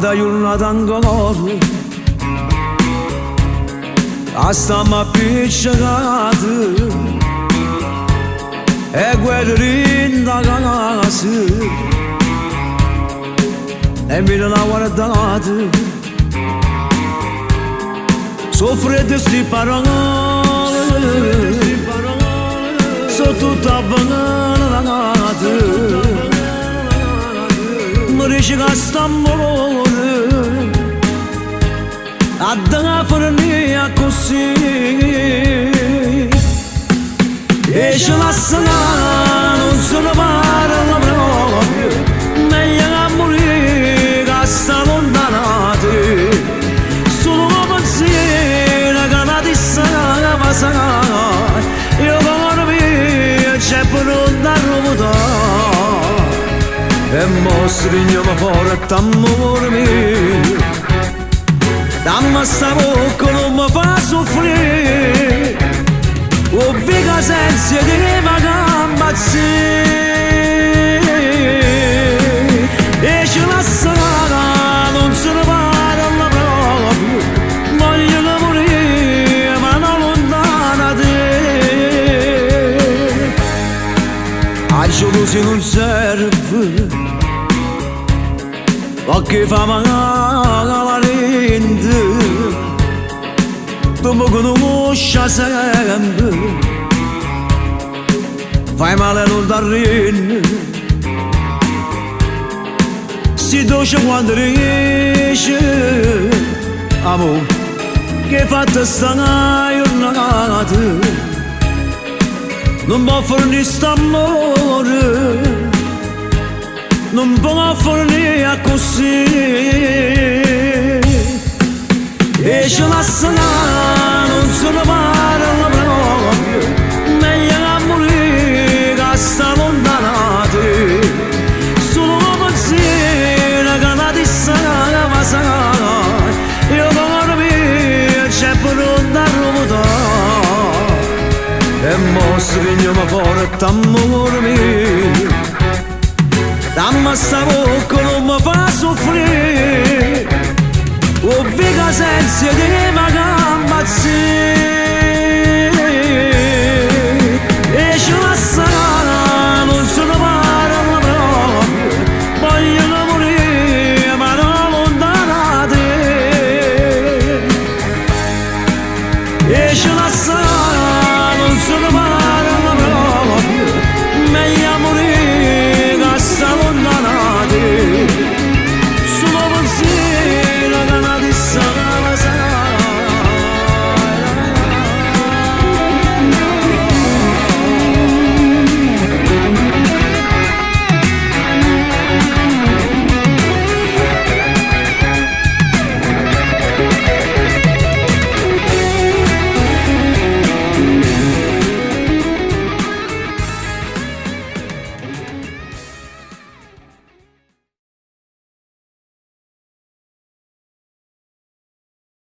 Vada yurnadan corre hasta ma piccicata e guerrinda ragazza e mi non ha guardato soffre di sti parole sono tutta banata mi dice che sta amore a da fornia così e ce la sarà non se ne parla proprio meglio che morire che sta lontanata solo pensiero che la dissana passerà io con me c'è per non da rubare e mo stringiamo forte amore mio dammi sta bocca non mi fa soffrire o viga senza di vagambazzi e ce la sarà non se ne parla proprio voglio morire ma non lontana te a giorno se non serve ma che fa male la rende tu mi conosci sempre fai male non da rende si dolce quando riesce amore che fatta sta giornata non può fornire st'amore non può fornire così e ce la sarà non se ne parla proprio meglio che morire che sta lontanata solo pensiero che la dissana passerà io con me c'è per non da rubare e mo stringiamo forte amore mio dammi sta bocca non mi fa soffrire o viga senza di